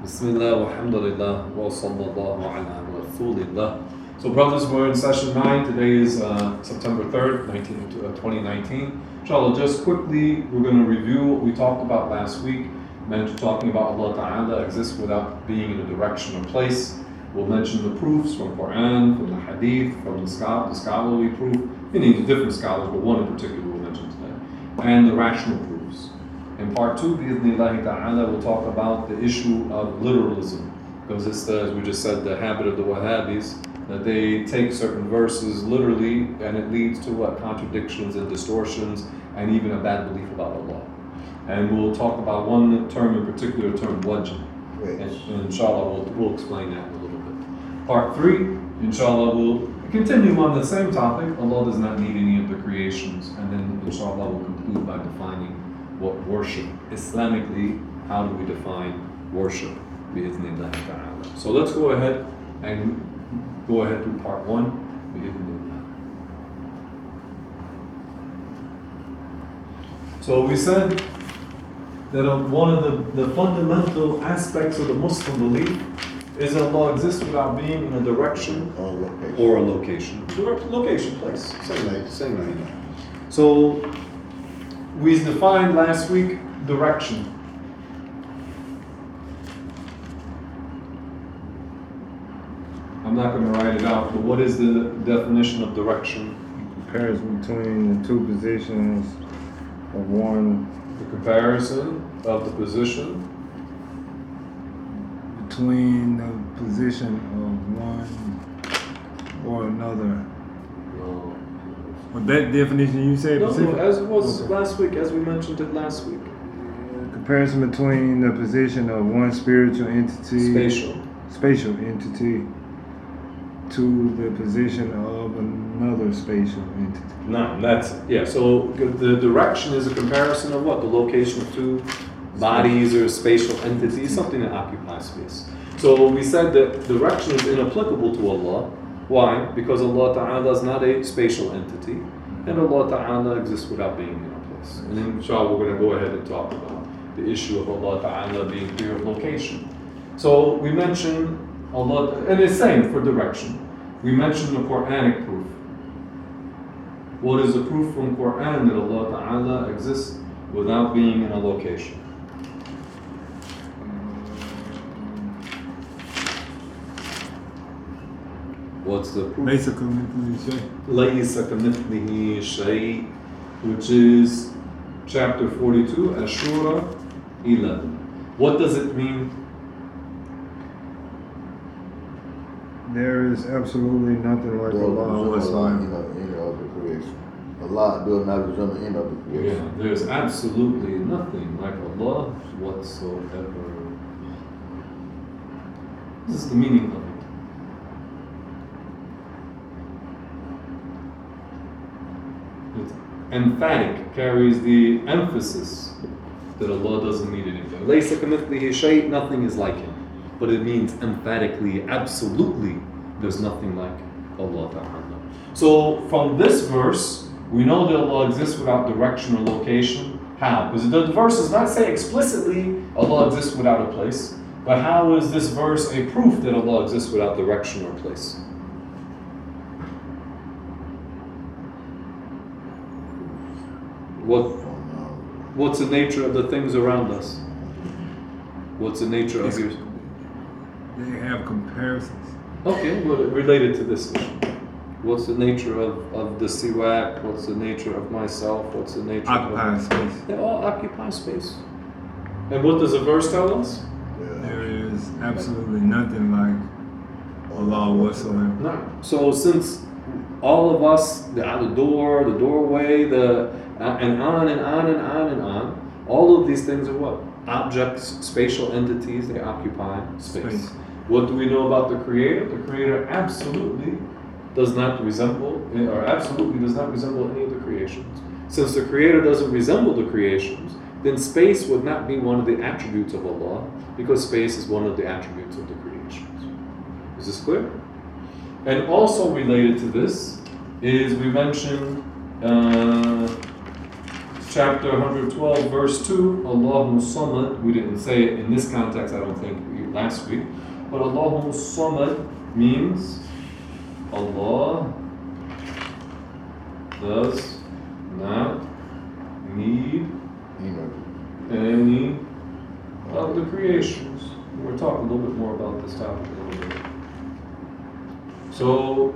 Bismillah, walhamdulillah, wa sallallahu ala rasulillah. So brothers, we're in session 9. Today is September 3rd, 2019. Inshallah, just quickly, we're going to review what we talked about last week. Talking about Allah Ta'ala exists without being in a direction or place. We'll mention the proofs from Quran, from the Hadith, from the scholarly proof, meaning the different scholars, but one in particular we'll mention today, and the rational proofs. In part 2, bi'idhnillahi ta'ala, we'll talk about the issue of literalism, because it's as we just said, the habit of the Wahhabis, that they take certain verses literally, and it leads to contradictions and distortions, and even a bad belief about Allah. And we'll talk about one term in particular, the term wajh. And inshallah, we'll explain that in a little bit. Part 3, inshallah, we'll continue on the same topic. Allah does not need any of the creations. And then, inshallah, we'll conclude by defining what worship, Islamically, how do we define worship, bi'idhnillahi ta'ala. So let's go ahead through part 1, bi'idhnillah. So we said that one of the fundamental aspects of the Muslim belief is that Allah exists without being in a direction or a location. Location, place. Same idea. So we defined last week direction. I'm not going to write it out, but what is the definition of direction? Comparison between the two positions of one. The comparison of the position Between the position of one or another. No. Well, that definition you said? No, specific? as it was Okay. last week, as we mentioned it last week. Comparison between the position of one spiritual entity, spatial entity, to the position of another spatial entity. No, that's it. Yeah. So the direction is a comparison of what? The location of two bodies or spatial entities, something that occupies space. So we said that direction is inapplicable to Allah. Why? Because Allah Ta'ala is not a spatial entity, and Allah Ta'ala exists without being in a place. And inshallah, we're going to go ahead and talk about the issue of Allah Ta'ala being clear of location. So we mentioned Allah, and it's same for direction. We mentioned the Quranic proof. What is the proof from Quran that Allah Ta'ala exists without being in a location? What's the proof? لَيْسَ كَمِثْلِهِ شَيْءٍ, which is chapter 42, Ashura 11. What does it mean? There is absolutely nothing like Allah whatsoever. Any of the creation. Allah does not resemble any of the creation. Yeah, there's absolutely nothing like Allah whatsoever. This is the meaning of it. It's emphatic, carries the emphasis that Allah doesn't need anything. لَيْسَ كَمِثْلِهِ شَيْءٍ, nothing is like Him. But it means emphatically, absolutely, there's nothing like Allah Ta'ala. So from this verse, we know that Allah exists without direction or location. How? Because the verse does not say explicitly Allah exists without a place. But how is this verse a proof that Allah exists without direction or place? What's the nature of the things around us? What's the nature of your... They have comparisons. Okay, well, related to this issue. What's the nature of the siwak? What's the nature of myself? What's the nature Occupying space. They all occupy space. And what does the verse tell us? There is absolutely nothing like Allah whatsoever. No. So since all of us, the door, the doorway, and on and on and on and on, all of these things are what? Objects, spatial entities, they occupy space. What do we know about the Creator? The Creator absolutely does not resemble any of the creations. Since the Creator doesn't resemble the creations, then space would not be one of the attributes of Allah, because space is one of the attributes of the creations. Is this clear? And also related to this is we mentioned chapter 112, verse 2, Allahu Samad. We didn't say it in this context, I don't think, last week. But Allahu Samad means Allah does not need any of the creations. We'll talk a little bit more about this topic a little bit. So,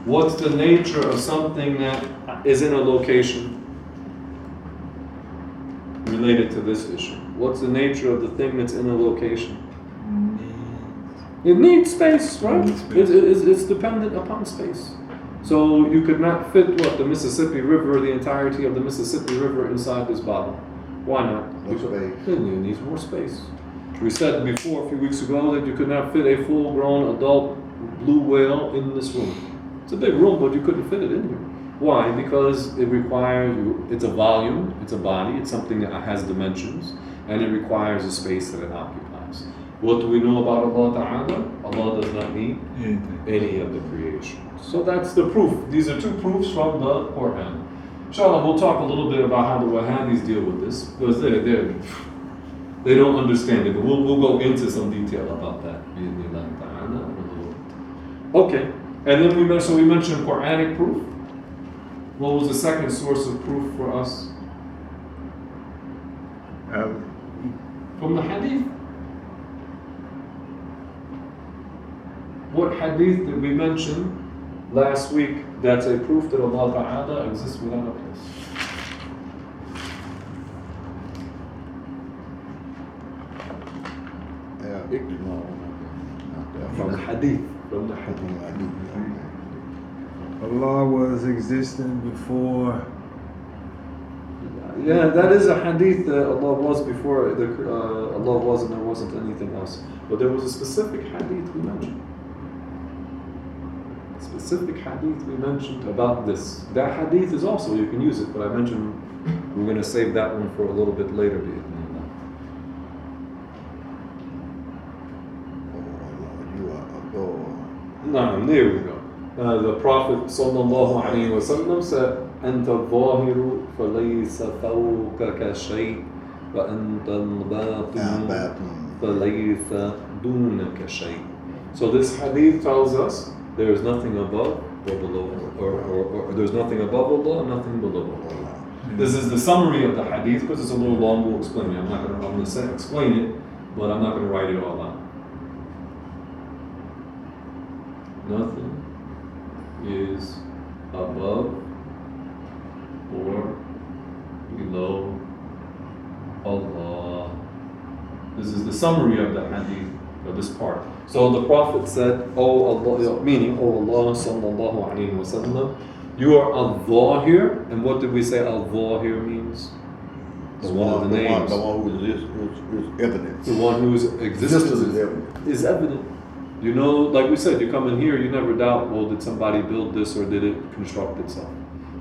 what's the nature of something that is in a location related to this issue? What's the nature of the thing that's in a location? It needs space, right? It's dependent upon space. So you could not fit the Mississippi River, the entirety of the Mississippi River inside this bottle. Why not? Because it needs more space. We said before, a few weeks ago, that you could not fit a full-grown adult blue whale in this room. It's a big room, but you couldn't fit it in here. Why? Because it requires it's a volume, it's a body, it's something that has dimensions, and it requires a space that it occupies. What do we know about Allah Ta'ala? Allah does not need any of the creation. So that's the proof. These are two proofs from the Quran. Inshallah, we'll talk a little bit about how the Wahhabis deal with this, because they don't understand it. But we'll go into some detail about that. Okay, and then we mentioned Quranic proof. What was the second source of proof for us? From the Hadith. What Hadith did we mention last week that's a proof that Allah Ta'ala exists without a place? From Hadith. From the Hadith. Allah was existing before. Yeah, that is a hadith that Allah was before Allah was and there wasn't anything else. But there was a specific hadith we mentioned. Specific hadith we mentioned about this. That hadith is also, you can use it, but I mentioned we're going to save that one for a little bit later. No, there we go. The Prophet sallallahu alaihi wasallam said, "Anta al-zahiru falaysa fawqaka shay, wa anta al-batin falaysa dunaka shay." So this hadith tells us there is nothing above or below, or there's nothing above Allah, nothing below Allah. This is the summary of the hadith, because it's a little long. We'll explain it. I'm going to explain it, but I'm not going to write it all out. Nothing is above or below Allah. This is the summary of the hadith, of this part. So the Prophet said, "Oh Allah," meaning, "Oh Allah, sallallahu alaihi wasallam, you are al-Zahir." And what did we say al-Zahir means? It's one of the names. The one who is evident. The one whose existence is evident. You know, like we said, you come in here, you never doubt, well, did somebody build this or did it construct itself?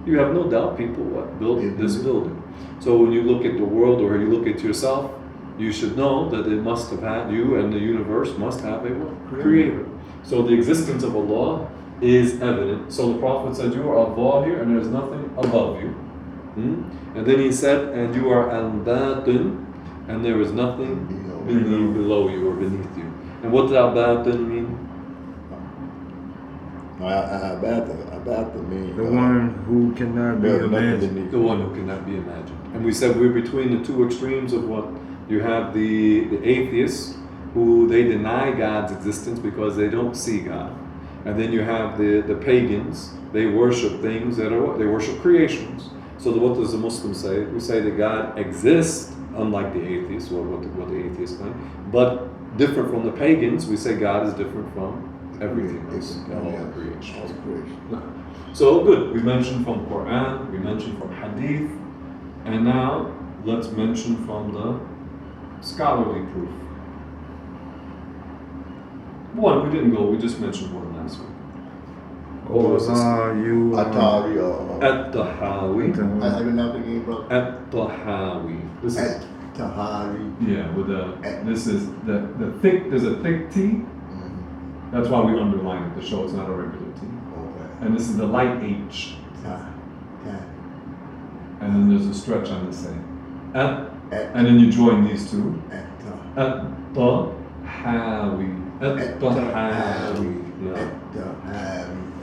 You have no doubt people built this building. So when you look at the world or you look at yourself, you should know that it must have had, you and the universe must have a creator. So the existence of Allah is evident. So the Prophet said, "You are Allah here and there's nothing above you." And then he said, "And you are al-batin, and there is nothing below you or beneath you." And what does al-batin mean? Al-batin means the one who cannot be imagined. The one who cannot be imagined. And we said we're between the two extremes of what you have the atheists who they deny God's existence because they don't see God. And then you have the pagans, they worship things they worship creations. So what does the Muslim say? We say that God exists, unlike the atheists, or what the atheists claim, but different from the pagans, we say God is different from everything else, all creation. So good, we mentioned from Quran, we mentioned from Hadith, and now let's mention from the scholarly proof. One, we didn't go, we just mentioned one last week. You Atari At-Tahawi. How you know the game, bro? At-Tahawi. This is Tahari. yeah, with this is the thick. There's a thick T. That's why we underline it to show it's not a regular T. Okay. And this is the light H. Ta. And and then there's a stretch on the same. And then you join these two. At-tahawi. At-tahawi.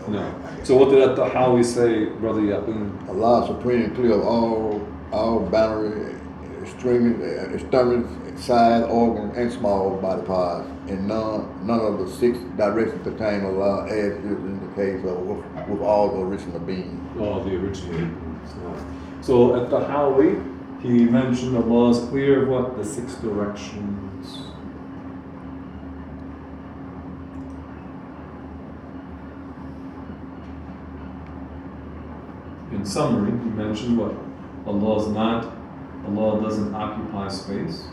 No. So what did at-tahawi say, Brother Yaqeen? Allah is supreme and clear of all boundary, extremities, size, organ, and small body parts, and none of the 6 directions pertain to Allah, as is in the case of with all the original beings. All the original beings. So at the Tahawi, he mentioned Allah is clear of what? The 6 directions. In summary, he mentioned what? Allah doesn't occupy space.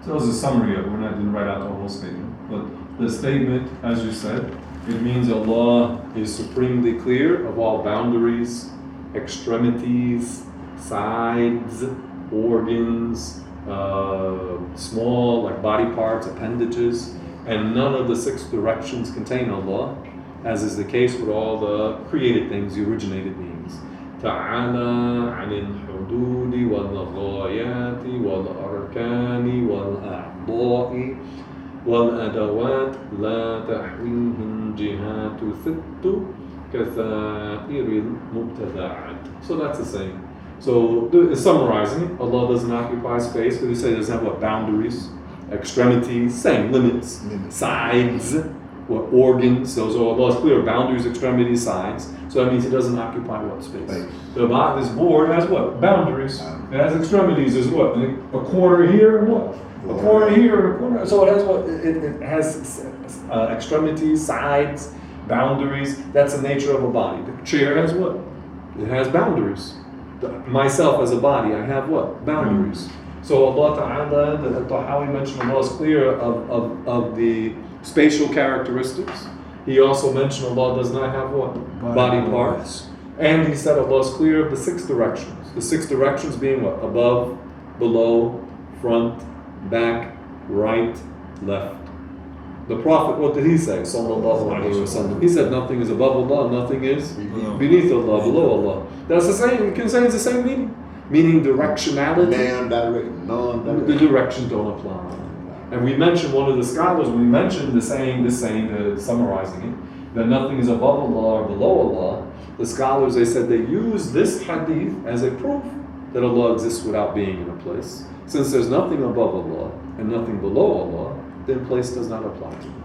So that was a summary of it. I didn't write out the whole statement. But the statement, as you said, it means Allah is supremely clear of all boundaries, extremities, sides, organs, small like body parts, appendages, and none of the 6 directions contain Allah, as is the case with all the created things, the originated beings. تعالى عن الحدود والغايات والأركان والأعضاء والأدوات لا تحويهم جهات 6 كثائر المبتدعات. So that's the same. So summarizing, Allah doesn't occupy space, because he said he doesn't have what? Boundaries, extremities, same, limits. Sides, what? Organs, those are Allah's clear, boundaries, extremities, sides. So that means he doesn't occupy what? Space. This board has what? Boundaries. It has extremities. There's what? A corner here and what? A corner here and a corner. So it has what? It has extremities, sides, boundaries. That's the nature of a body. The chair has what? It has boundaries. Myself as a body, I have what? Boundaries. So Allah Ta'ala, the Tahawi mentioned Allah is clear of the spatial characteristics. He also mentioned Allah does not have what? Body parts. And he said Allah is clear of the 6 directions. The 6 directions being what? Above, below, front, back, right, left. The Prophet, what did he say? Sallallahu Alaihi Wasallam. He said nothing is above Allah, nothing is beneath Allah, below Allah. That's the same, you can say it's the same meaning. Meaning directionality. The directions don't apply. And we mentioned one of the scholars, we mentioned the saying, summarizing it, that nothing is above Allah or below Allah. The scholars, they said they use this hadith as a proof that Allah exists without being in a place. Since there's nothing above Allah and nothing below Allah, then place does not apply to them.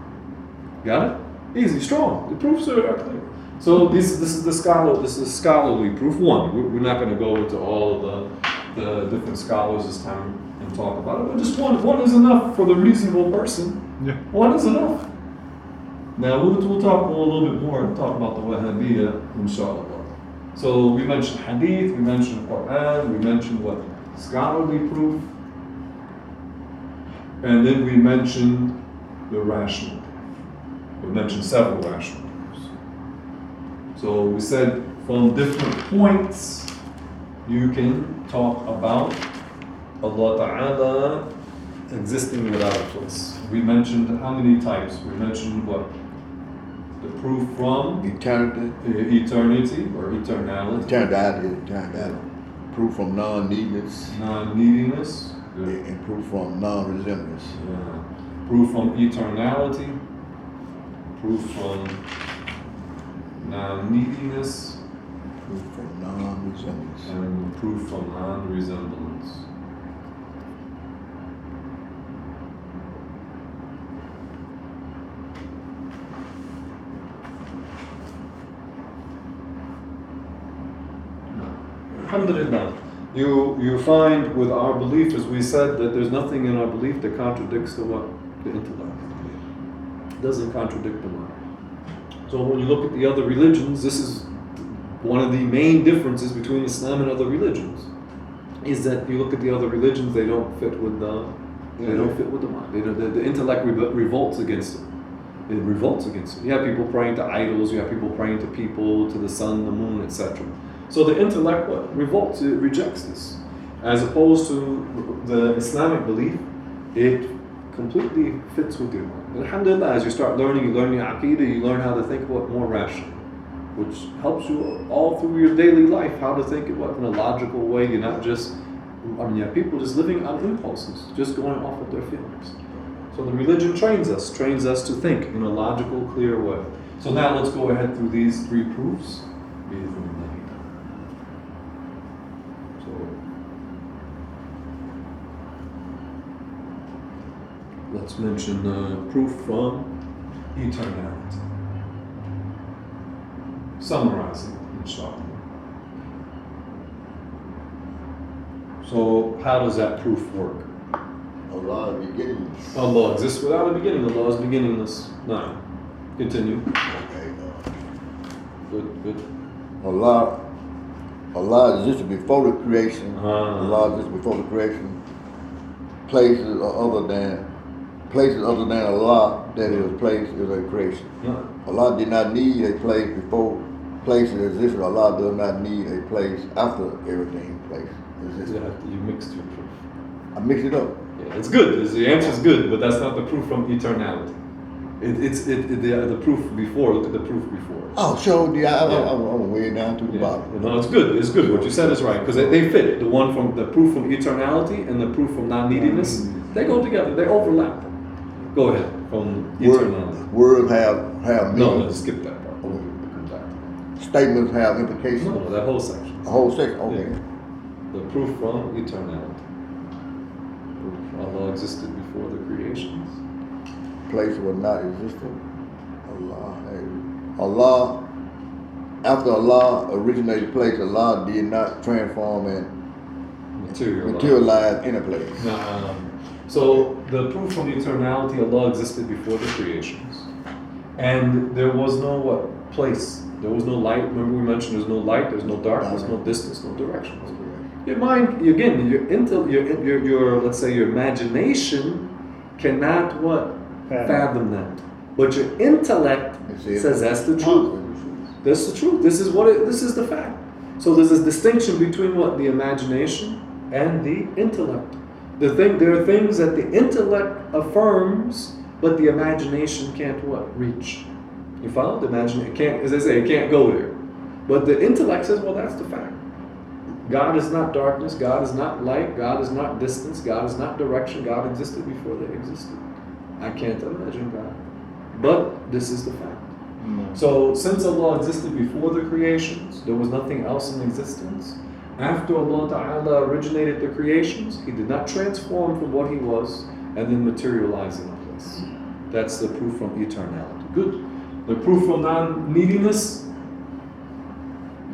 Got it? Easy, strong. The proofs are clear. So this is the scholarly proof. One, we're not going to go into all of the different scholars this time and talk about it, but just one is enough for the reasonable person. Yeah. One is enough. Now we'll talk a little bit more and talk about the Wahhabiyya, inshallah. So we mentioned hadith, we mentioned Quran, we mentioned what? Scholarly proof, and then we mentioned the rational proof. We mentioned several rational proofs. So we said from different points you can talk about Allah Ta'ala existing without a place. We mentioned how many types? We mentioned what? The proof from eternity or eternality. Eternality. Proof from non-neediness. Non-neediness. Good. And proof from non-resemblance. Yeah. Proof from eternality. Proof from non-neediness. Proof from non-resemblance. And proof from non-resemblance. Alhamdulillah. You find with our belief, as we said, that there's nothing in our belief that contradicts the what? The intellect. It doesn't contradict the mind. So when you look at the other religions, this is one of the main differences between Islam and other religions is that you look at the other religions, they don't fit with the mind. The intellect revolts against it. It revolts against it. You have people praying to idols, you have people praying to people, to the sun, the moon, etc. So the intellect revolts, it rejects this. As opposed to the Islamic belief, it completely fits with your mind. And alhamdulillah, as you start learning, you learn your aqidah, you learn how to think about more rationally, which helps you all through your daily life, how to think about in a logical way. You're not just, people just living on impulses, just going off of their feelings. So the religion trains us to think in a logical, clear way. So now let's go ahead through these 3 proofs. So let's mention the proof from eternality. Summarizing, inshallah. So how does that proof work? Allah beginning. Allah exists without a beginning. Allah is beginningless. No. Continue. Okay. Good. Allah existed before the creation. Allah existed before the creation. Places other than Allah that is place is a creation. No. Allah did not need a place before places existed. Allah does not need a place after everything place existed. You mixed your proof. I mixed it up. Yeah, it's good. The answer is good, but that's not the proof from eternality. The proof before. Look at the proof before. Oh, so I'm way down to the bottom. No, it's good. It's good. What you said is right because they fit. The one from the proof from eternality and the proof from non-neediness, they go together. They overlap. Go ahead from eternality. Words have meaning. No, let's skip that part. We'll come back to that. Statements have implications. No, that whole section. The whole section. Okay. Yeah. The proof from eternality. Allah existed before the creations. Place was not existent. Allah, after Allah originated place, Allah did not transform and materialize in a place. So the proof from eternality, Allah existed before the creations. And there was no place. There was no light. Remember we mentioned there's no light, there's no dark, there's no distance, no direction. Your mind, again, your let's say your imagination cannot fathom that. But your intellect says that's the truth. That's the truth. This is the fact. So there's this distinction between the imagination and the intellect. There are things that the intellect affirms, but the imagination can't reach. You follow? The imagination can't, as I say, it can't go there. But the intellect says, that's the fact. God is not darkness, God is not light, God is not distance, God is not direction, God existed before they existed. I can't imagine God. But this is the fact. So since Allah existed before the creations, there was nothing else in existence. After Allah Ta'ala originated the creations, He did not transform from what He was and then materialize in a place. That's the proof from eternality. Good. The proof from non-neediness,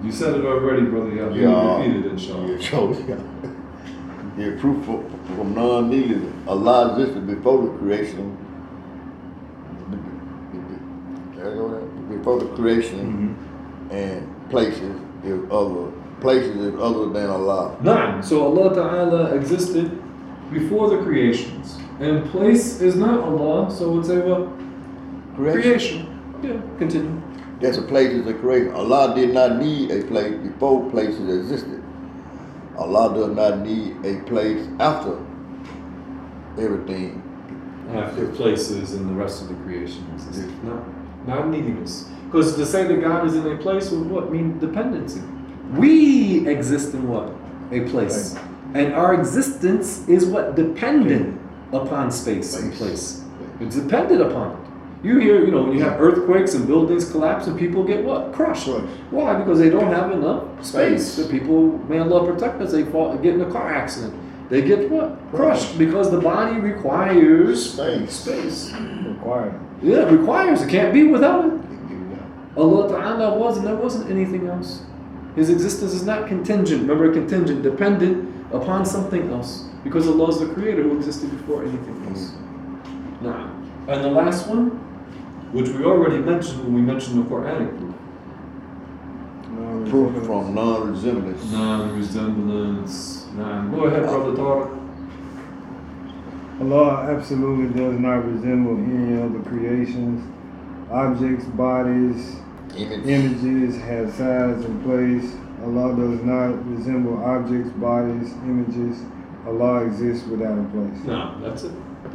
you said it already, brother. Yeah. Repeat it, inshallah. The proof from non-neediness, Allah existed before the creation. Before the creation and places is other than Allah. Nine. So Allah Ta'ala existed before the creations. And place is not Allah, so we'd say Creation. Yeah, continue. That's a place is a creation. Allah did not need a place before places existed. Allah does not need a place after everything. After places and the rest of the creation existed. No. Not neediness. Because to say that God is in a place would mean dependency. We exist in a place. And our existence is dependent upon space and place. It's dependent upon it. You hear, when you have earthquakes and buildings collapse and people get crushed. Why? Because they don't have enough space. The people, may Allah protect us, they get in a car accident. They get crushed because the body requires space. Required. Yeah, it requires. It can't be without it. Allah Ta'ala was, and there wasn't anything else. His existence is not contingent. Remember, contingent, dependent upon something else. Because Allah is the creator who existed before anything else. Now, and the last one, which we already mentioned when we mentioned the Quranic proof. Proof from non-resemblance. Non-resemblance. Go ahead, Brother Tariq. Allah absolutely does not resemble any other creations. Objects, bodies, images have size and place. Allah does not resemble objects, bodies, images. Allah exists without a place. No, that's it.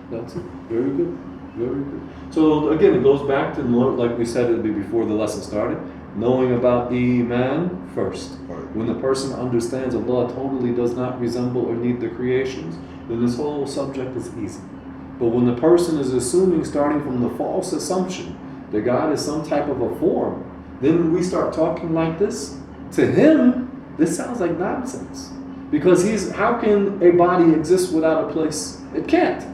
That's it. Very good. Very good. So again, it goes back to, like we said before the lesson started, knowing about Iman first. When the person understands Allah totally does not resemble or need the creations, then this whole subject is easy. But when the person is assuming, starting from the false assumption that God is some type of a form, then when we start talking like this, to him, this sounds like nonsense. Because how can a body exist without a place? It can't.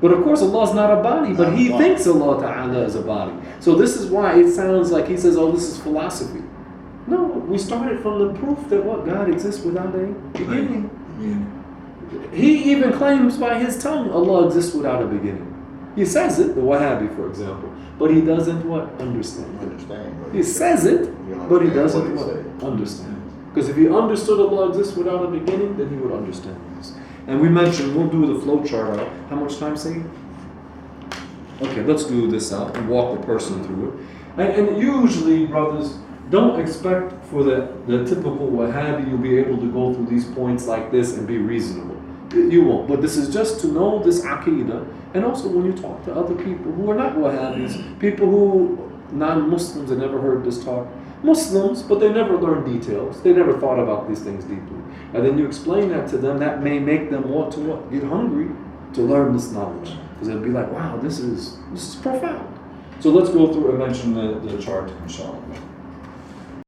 But of course, Allah is not a body, but he thinks Allah Ta'ala is a body. So this is why it sounds like he says, oh, this is philosophy. No, we started from the proof that God exists without a beginning. He even claims by his tongue Allah exists without a beginning. He says it, the Wahhabi, for example, but he doesn't understand. He says it, but he doesn't understand. Because if he understood Allah exists without a beginning, then he would understand this. And we mentioned, we'll do the flow chart out. How much time, say? Okay, let's do this out and walk the person through it. And usually, brothers, don't expect for the typical Wahhabi you'll be able to go through these points like this and be reasonable. You won't. But this is just to know this Aqidah. And also when you talk to other people who are not Wahhabis, people who, non-Muslims, have never heard this talk. Muslims, but they never learned details. They never thought about these things deeply. And then you explain that to them, that may make them want to get hungry to learn this knowledge. Because they'll be like, wow, this is profound. So let's go through and mention the chart, inshallah.